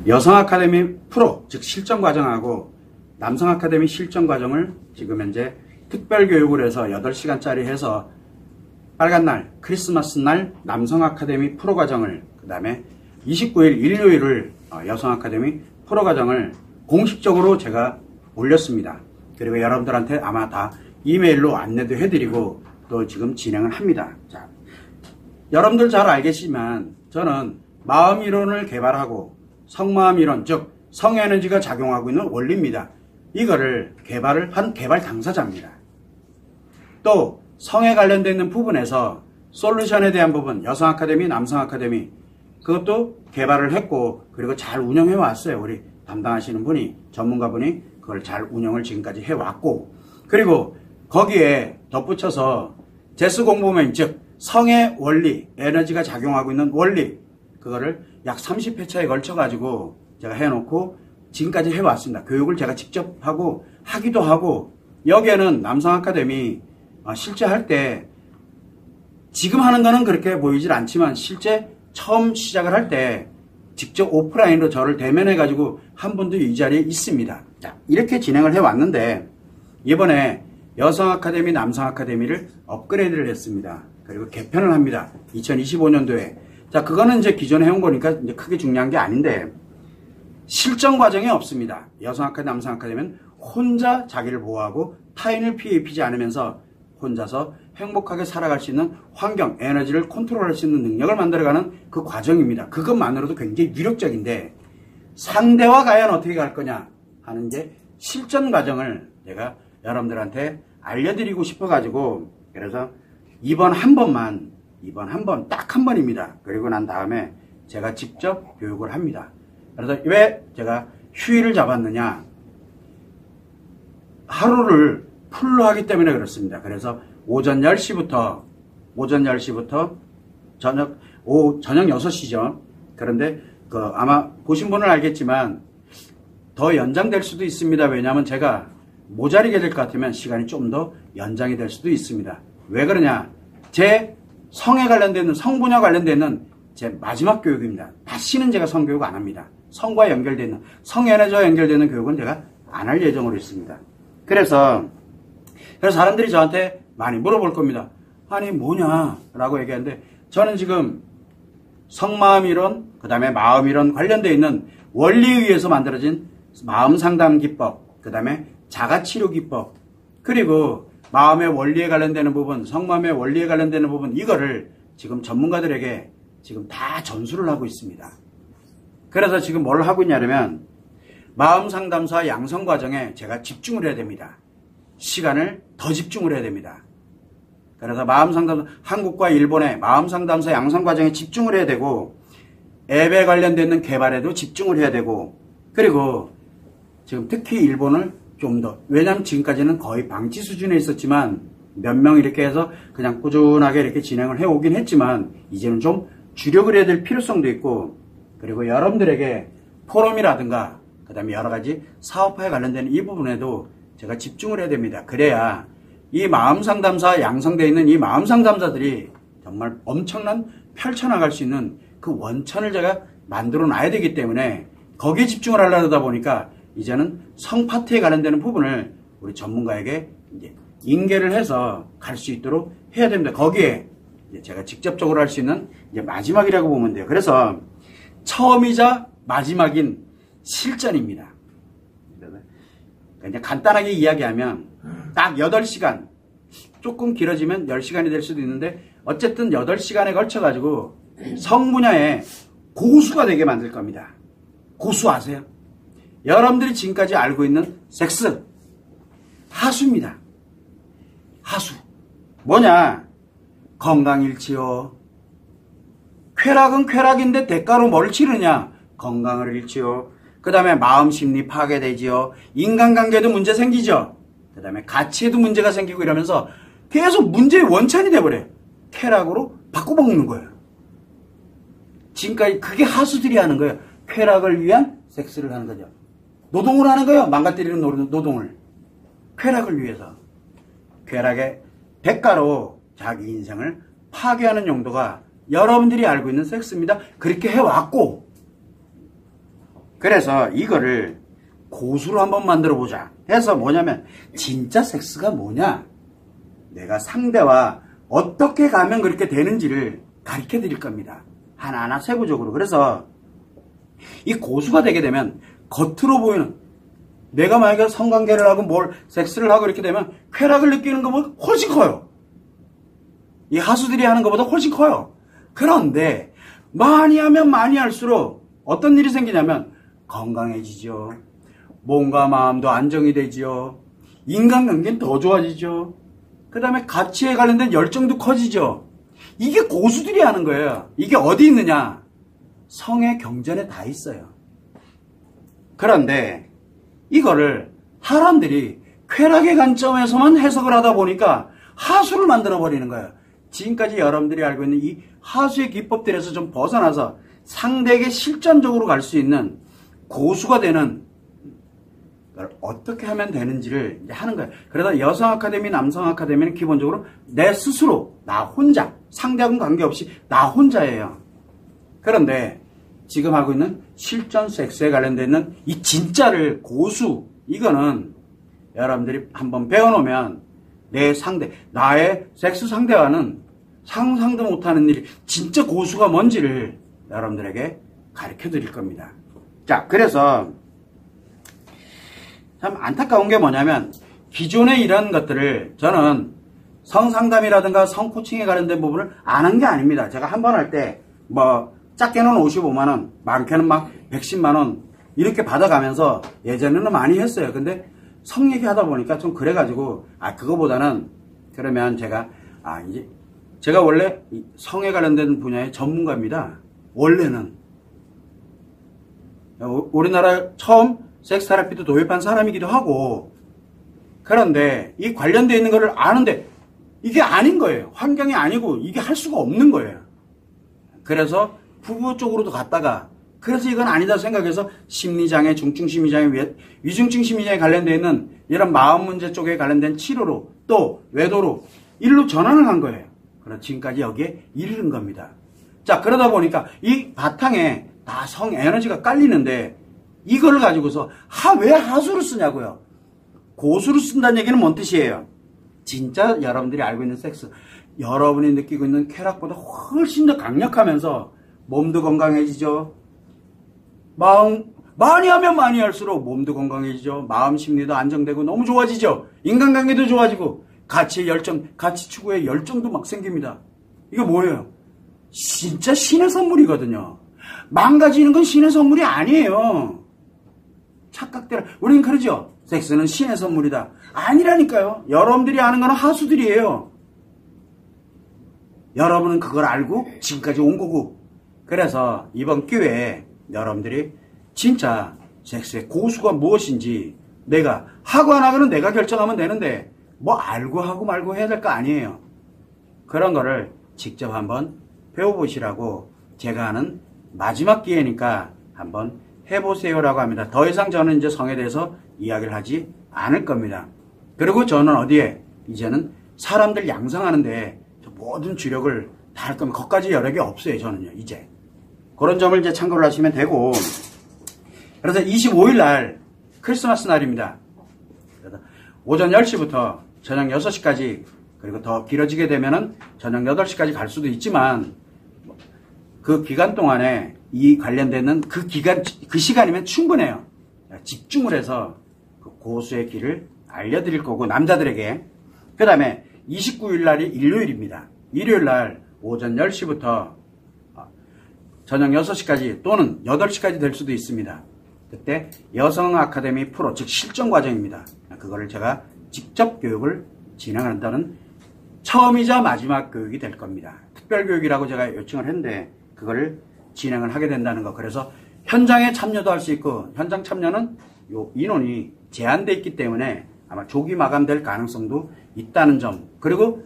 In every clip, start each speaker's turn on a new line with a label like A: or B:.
A: 여성 아카데미 프로, 즉 실전 과정하고 남성 아카데미 실전 과정을 지금 현재 특별 교육을 해서 8시간짜리 해서 빨간 날, 크리스마스 날 남성 아카데미 프로 과정을, 그 다음에 29일 일요일을 여성 아카데미 프로 과정을 공식적으로 제가 올렸습니다. 그리고 여러분들한테 아마 다 이메일로 안내도 해드리고 또 지금 진행을 합니다. 자, 여러분들 잘 알겠지만 저는 마음이론을 개발하고 성마음이론, 즉 성에너지가 작용하고 있는 원리입니다. 이거를 개발을 한 개발 당사자입니다. 또 성에 관련되어 있는 부분에서 솔루션에 대한 부분, 여성 아카데미, 남성 아카데미 그것도 개발을 했고 그리고 잘 운영해 왔어요. 우리 담당하시는 분이, 전문가분이 그걸 잘 운영을 지금까지 해왔고, 그리고 거기에 덧붙여서 제스 공부면, 즉 성의 원리, 에너지가 작용하고 있는 원리, 그거를 약 30회차에 걸쳐 가지고 제가 해놓고 지금까지 해왔습니다. 교육을 제가 직접 하고 하기도 하고, 여기에는 남성 아카데미 실제 할 때 지금 하는 거는 그렇게 보이질 않지만 실제 처음 시작을 할 때 직접 오프라인으로 저를 대면해 가지고 한 분도 이 자리에 있습니다. 자, 이렇게 진행을 해왔는데 이번에 여성 아카데미, 남성 아카데미를 업그레이드를 했습니다. 그리고 개편을 합니다. 2025년도에. 자, 그거는 이제 기존에 해온 거니까 이제 크게 중요한 게 아닌데, 실전 과정이 없습니다. 여성 아카데미, 남성 아카데미는 혼자 자기를 보호하고 타인을 피해 입히지 않으면서 혼자서 행복하게 살아갈 수 있는 환경, 에너지를 컨트롤할 수 있는 능력을 만들어가는 그 과정입니다. 그것만으로도 굉장히 유력적인데, 상대와 과연 어떻게 갈 거냐 하는 게 실전 과정을 제가 여러분들한테 알려드리고 싶어가지고, 그래서 이번 한 번, 딱 한 번입니다. 그리고 난 다음에 제가 직접 교육을 합니다. 그래서 왜 제가 휴일을 잡았느냐, 하루를 풀로 하기 때문에 그렇습니다. 그래서 오전 10시부터 저녁 6시죠. 그런데 아마 보신 분은 알겠지만 더 연장될 수도 있습니다. 왜냐하면 제가 모자리게 될 것 같으면 시간이 좀 더 연장이 될 수도 있습니다. 왜 그러냐, 제 성에 관련되는, 성 분야 관련되는 제 마지막 교육입니다. 다시는 제가 성교육 안 합니다. 성과 연결되는, 성에너지와 연결되는 교육은 제가 안 할 예정으로 있습니다. 그래서 사람들이 저한테 많이 물어볼 겁니다. 아니 뭐냐 라고 얘기하는데, 저는 지금 성마음이론, 그 다음에 마음이론 관련되어 있는 원리에 의해서 만들어진 마음상담 기법, 그 다음에 자가치료 기법, 그리고 마음의 원리에 관련되는 부분, 성마음의 원리에 관련되는 부분, 이거를 지금 전문가들에게 지금 다 전수를 하고 있습니다. 그래서 지금 뭘 하고 있냐면, 마음상담사 양성과정에 제가 집중을 해야 됩니다. 시간을 더 집중을 해야 됩니다. 그래서 마음상담, 한국과 일본의 마음상담사 양성과정에 집중을 해야 되고, 앱에 관련되는 개발에도 집중을 해야 되고, 그리고 지금 특히 일본을 좀 더, 왜냐하면 지금까지는 거의 방치 수준에 있었지만 몇 명 이렇게 해서 그냥 꾸준하게 이렇게 진행을 해오긴 했지만 이제는 좀 주력을 해야 될 필요성도 있고, 그리고 여러분들에게 포럼이라든가 그 다음에 여러 가지 사업화에 관련된 이 부분에도 제가 집중을 해야 됩니다. 그래야 이 마음상담사 양성되어 있는 이 마음상담사들이 정말 엄청난 펼쳐나갈 수 있는 그 원천을 제가 만들어 놔야 되기 때문에 거기에 집중을 하려다 보니까 이제는 성 파트에 관련되는 부분을 우리 전문가에게 이제 인계를 해서 갈 수 있도록 해야 됩니다. 거기에 이제 제가 직접적으로 할 수 있는 이제 마지막이라고 보면 돼요. 그래서 처음이자 마지막인 실전입니다. 그냥 간단하게 이야기하면 딱 8시간, 조금 길어지면 10시간이 될 수도 있는데 어쨌든 8시간에 걸쳐가지고 성 분야에 고수가 되게 만들 겁니다. 고수 아세요? 여러분들이 지금까지 알고 있는 섹스, 하수입니다. 하수. 뭐냐? 건강일치요. 쾌락은 쾌락인데 대가로 뭘 치르냐? 건강을 잃지요. 그 다음에 마음 심리 파괴되지요. 인간관계도 문제 생기죠. 그 다음에 가치에도 문제가 생기고 이러면서 계속 문제의 원천이 돼버려요. 쾌락으로 바꿔먹는 거예요. 지금까지 그게 하수들이 하는 거예요. 쾌락을 위한 섹스를 하는 거죠. 노동을 하는 거예요. 망가뜨리는 노동을. 쾌락을 위해서. 쾌락의 대가로 자기 인생을 파괴하는 용도가 여러분들이 알고 있는 섹스입니다. 그렇게 해왔고, 그래서 이거를 고수로 한번 만들어 보자 해서 뭐냐면 진짜 섹스가 뭐냐, 내가 상대와 어떻게 가면 그렇게 되는지를 가르쳐 드릴 겁니다. 하나하나 세부적으로. 그래서 이 고수가 되게 되면 겉으로 보이는, 내가 만약에 성관계를 하고 뭘 섹스를 하고 이렇게 되면 쾌락을 느끼는 것보다 훨씬 커요. 이 하수들이 하는 것보다 훨씬 커요. 그런데 많이 하면 많이 할수록 어떤 일이 생기냐면 건강해지죠. 몸과 마음도 안정이 되죠. 인간관계는 더 좋아지죠. 그 다음에 가치에 관련된 열정도 커지죠. 이게 고수들이 하는 거예요. 이게 어디 있느냐? 성의 경전에 다 있어요. 그런데 이거를 사람들이 쾌락의 관점에서만 해석을 하다 보니까 하수를 만들어 버리는 거예요. 지금까지 여러분들이 알고 있는 이 하수의 기법들에서 좀 벗어나서 상대에게 실전적으로 갈 수 있는 고수가 되는 걸 어떻게 하면 되는지를 이제 하는 거예요. 그러다 여성 아카데미, 남성 아카데미는 기본적으로 내 스스로, 나 혼자, 상대하고는 관계없이 나 혼자예요. 그런데 지금 하고 있는 실전 섹스에 관련되어 있는 이 진짜를 고수, 이거는 여러분들이 한번 배워놓으면 내 상대, 나의 섹스 상대와는 상상도 못하는 일이 진짜 고수가 뭔지를 여러분들에게 가르쳐 드릴 겁니다. 자, 그래서 참 안타까운 게 뭐냐면 기존의 이런 것들을 저는 성상담이라든가 성코칭에 관련된 부분을 안 한 게 아닙니다. 제가 한 번 할 때 뭐 작게는 55만원, 많게는 막 110만원 이렇게 받아가면서 예전에는 많이 했어요. 근데 성 얘기하다 보니까 좀 그래가지고 그거보다는 그러면 제가 이제 제가 원래 성에 관련된 분야의 전문가입니다. 원래는 우리나라 처음 섹스 테라피도 도입한 사람이기도 하고, 그런데 이 관련되어 있는 거를 아는데 이게 아닌 거예요. 환경이 아니고 이게 할 수가 없는 거예요. 그래서 부부 쪽으로도 갔다가, 그래서 이건 아니다 생각해서 심리장애, 중증심리장애, 위중증심리장애 관련되어 있는 이런 마음 문제 쪽에 관련된 치료로 또 외도로 일로 전환을 한 거예요. 그래서 지금까지 여기에 이르는 겁니다. 자, 그러다 보니까 이 바탕에 다 성 에너지가 깔리는데 이걸 가지고서 왜 하수를 쓰냐고요. 고수를 쓴다는 얘기는 뭔 뜻이에요? 진짜 여러분들이 알고 있는 섹스, 여러분이 느끼고 있는 쾌락보다 훨씬 더 강력하면서 몸도 건강해지죠. 마음 많이 하면 많이 할수록 몸도 건강해지죠. 마음 심리도 안정되고 너무 좋아지죠. 인간관계도 좋아지고 가치의 열정, 가치 추구의 열정도 막 생깁니다. 이게 뭐예요? 진짜 신의 선물이거든요. 망가지는 건 신의 선물이 아니에요. 착각대로 우리는 그러죠. 섹스는 신의 선물이다. 아니라니까요. 여러분들이 아는 건 하수들이에요. 여러분은 그걸 알고 지금까지 온 거고. 그래서 이번 기회에 여러분들이 진짜 섹스의 고수가 무엇인지 내가 하고 안 하고는 내가 결정하면 되는데 뭐 알고 하고 말고 해야 될 거 아니에요. 그런 거를 직접 한번 배워보시라고 제가 하는 마지막 기회니까 한번 해보세요라고 합니다. 더 이상 저는 이제 성에 대해서 이야기를 하지 않을 겁니다. 그리고 저는 어디에 이제는 사람들 양성하는데 모든 주력을 다 할 겁니다. 거기까지 여력이 없어요. 저는요. 이제 그런 점을 이제 참고를 하시면 되고, 그래서 25일 날 크리스마스 날입니다. 그래서 오전 10시부터 저녁 6시까지, 그리고 더 길어지게 되면은 저녁 8시까지 갈 수도 있지만 그 기간 동안에 이 관련되는 그 시간이면 충분해요. 집중을 해서 그 고수의 길을 알려드릴 거고, 남자들에게. 그 다음에 29일 날이 일요일입니다. 일요일 날 오전 10시부터 저녁 6시까지 또는 8시까지 될 수도 있습니다. 그때 여성 아카데미 프로, 즉 실전 과정입니다. 그거를 제가 직접 교육을 진행한다는 처음이자 마지막 교육이 될 겁니다. 특별교육이라고 제가 요청을 했는데 그거를 진행을 하게 된다는 거. 그래서 현장에 참여도 할 수 있고, 현장 참여는 요 인원이 제한돼 있기 때문에 아마 조기 마감될 가능성도 있다는 점. 그리고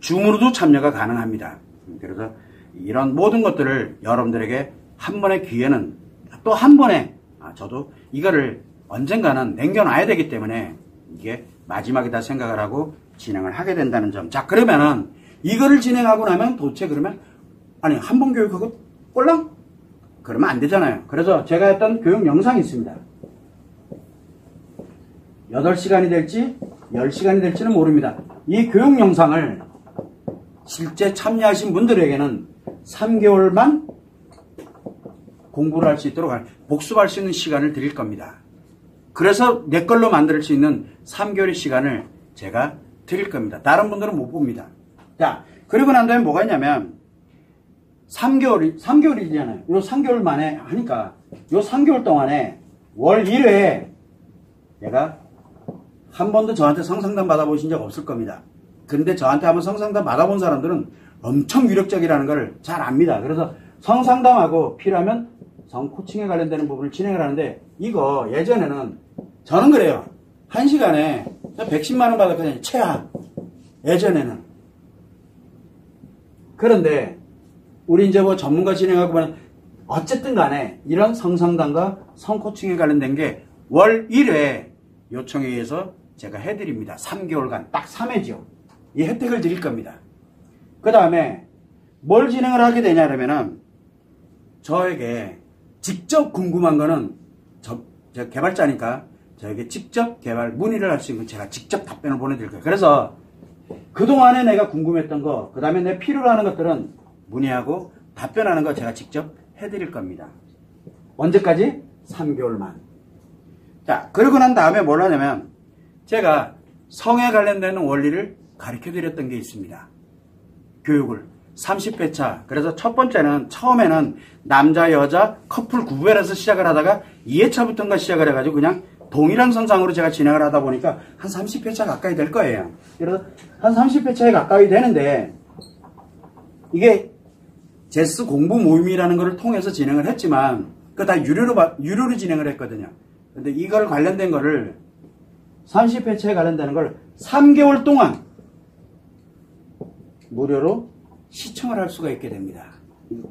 A: 줌으로도 참여가 가능합니다. 그래서 이런 모든 것들을 여러분들에게 한 번의 기회는 또 한 번에 저도 이거를 언젠가는 남겨놔야 되기 때문에 이게 마지막이다 생각을 하고 진행을 하게 된다는 점. 자, 그러면은 이거를 진행하고 나면 도대체 그러면 한 번 교육하고 꼴랑 그러면 안 되잖아요. 그래서 제가 했던 교육 영상이 있습니다. 8시간이 될지 10시간이 될지는 모릅니다. 이 교육 영상을 실제 참여하신 분들에게는 3개월만 공부를 할 수 있도록 복습할 수 있는 시간을 드릴 겁니다. 그래서 내 걸로 만들 수 있는 3개월의 시간을 제가 드릴 겁니다. 다른 분들은 못 봅니다. 자, 그리고 난 다음에 뭐가 있냐면 3개월이잖아요. 요 3개월 만에 하니까 요 3개월 동안에 월 1회에 내가 한 번도 저한테 성상담 받아보신 적 없을 겁니다. 근데 저한테 한번 성상담 받아본 사람들은 엄청 위력적이라는 걸 잘 압니다. 그래서 성상담하고 필요하면 성코칭에 관련되는 부분을 진행을 하는데 이거 예전에는 저는 그래요. 1시간에 110만 원 받았거든요. 최하. 예전에는. 그런데 우리 이제 뭐 전문가 진행하고 보면 어쨌든 간에 이런 성상담과 성코칭에 관련된 게 월 1회 요청에 의해서 제가 해드립니다. 3개월간 딱 3회죠. 이 혜택을 드릴 겁니다. 그 다음에 뭘 진행을 하게 되냐 그러면은 저에게 직접 궁금한 거는 제가 개발자니까 저에게 직접 개발 문의를 할 수 있는 제가 직접 답변을 보내드릴 거예요. 그래서 그동안에 내가 궁금했던 거, 그 다음에 내 필요로 하는 것들은 문의하고 답변하는 거 제가 직접 해드릴 겁니다. 언제까지? 3개월만. 자, 그러고 난 다음에 뭘 하냐면 제가 성에 관련되는 원리를 가르쳐 드렸던 게 있습니다. 교육을 30회차. 그래서 첫 번째는 처음에는 남자 여자 커플 구별해서 시작을 하다가 2회차부터인가 시작을 해가지고 그냥 동일한 선상으로 제가 진행을 하다 보니까 한 30회차 가까이 될 거예요. 그래서 한 30회차에 가까이 되는데 이게 제스 공부 모임이라는 것을 통해서 진행을 했지만 그거 다 유료로 진행을 했거든요. 근데 이걸 관련된 거를 30회차에 관련되는 걸 3개월 동안 무료로 시청을 할 수가 있게 됩니다.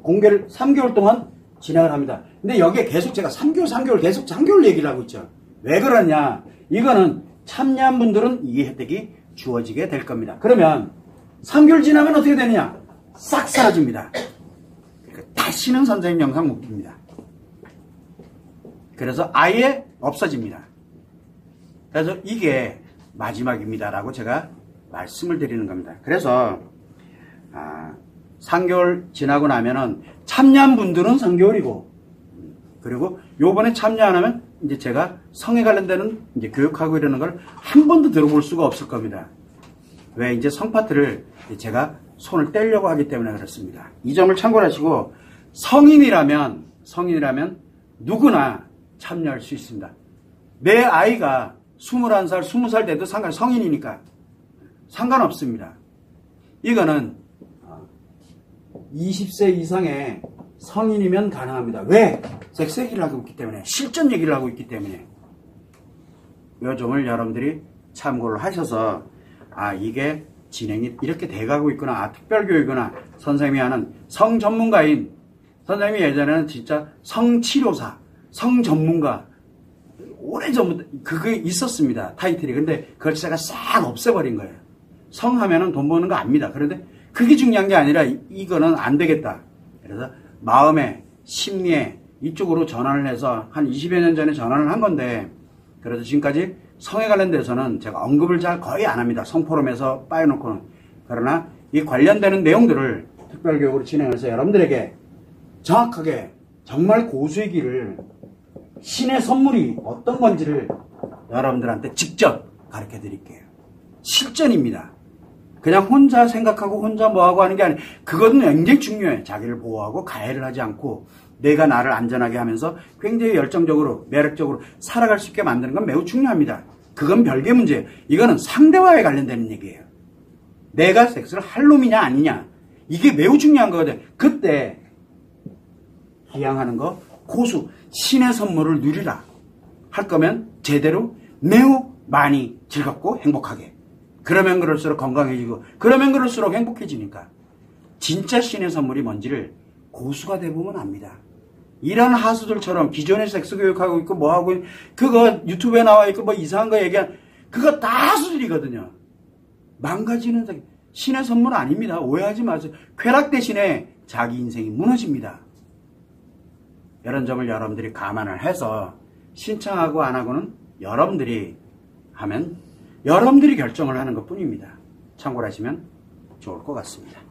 A: 공개를 3개월 동안 진행을 합니다. 근데 여기에 계속 제가 3개월 계속 3개월 얘기를 하고 있죠. 왜 그러냐? 이거는 참여한 분들은 이 혜택이 주어지게 될 겁니다. 그러면 3개월 지나면 어떻게 되느냐? 싹 사라집니다. 다시는 선생님 영상 못 봅니다. 그래서 아예 없어집니다. 그래서 이게 마지막입니다라고 제가 말씀을 드리는 겁니다. 그래서 3개월 지나고 나면은 참여한 분들은 3개월이고 그리고 요번에 참여 안 하면 이제 제가 성에 관련되는 이제 교육하고 이러는 걸 한 번도 들어볼 수가 없을 겁니다. 왜? 이제 성 파트를 제가 손을 떼려고 하기 때문에 그렇습니다. 이 점을 참고를 하시고 성인이라면 누구나 참여할 수 있습니다. 내 아이가 21살, 20살 돼도 성인이니까 상관없습니다. 이거는 20세 이상의 성인이면 가능합니다. 왜? 섹스 얘기를 하고 있기 때문에, 실전 얘기를 하고 있기 때문에. 이 점을 여러분들이 참고를 하셔서 이게 진행이 이렇게 돼가고 있구나. 특별교육이구나. 선생님이 하는 성전문가인 선생님이 예전에는 진짜 성치료사, 성전문가 오래전부터 그게 있었습니다. 타이틀이. 근데 그걸 제가 싹 없애버린 거예요. 성하면은 돈 버는 거 압니다. 그런데 그게 중요한 게 아니라 이거는 안 되겠다. 그래서 마음에, 심리에 이쪽으로 전환을 해서 한 20여 년 전에 전환을 한 건데 그래서 지금까지 성에 관련돼서는 제가 언급을 잘 거의 안 합니다. 성포럼에서 빠여놓고는. 그러나 이 관련되는 내용들을 특별교육으로 진행해서 여러분들에게 정확하게 정말 고수의 길을 신의 선물이 어떤 건지를 여러분들한테 직접 가르쳐 드릴게요. 실전입니다. 그냥 혼자 생각하고 혼자 뭐하고 하는 게 아니에요. 그건 굉장히 중요해요. 자기를 보호하고 가해를 하지 않고 내가 나를 안전하게 하면서 굉장히 열정적으로 매력적으로 살아갈 수 있게 만드는 건 매우 중요합니다. 그건 별개 문제예요. 이거는 상대와에 관련되는 얘기예요. 내가 섹스를 할 놈이냐 아니냐 이게 매우 중요한 거거든요. 그때 기양하는 거 고수 신의 선물을 누리라 할 거면 제대로 매우 많이 즐겁고 행복하게 그러면 그럴수록 건강해지고 그러면 그럴수록 행복해지니까 진짜 신의 선물이 뭔지를 고수가 돼보면 압니다. 이런 하수들처럼 기존에 섹스 교육하고 있고 뭐하고 그거 유튜브에 나와 있고 뭐 이상한 거 얘기한 그거 다 하수들이거든요. 망가지는 신의 선물 아닙니다. 오해하지 마세요. 쾌락 대신에 자기 인생이 무너집니다. 이런 점을 여러분들이 감안을 해서 신청하고 안 하고는 여러분들이 하면 여러분들이 결정을 하는 것 뿐입니다. 참고를 하시면 좋을 것 같습니다.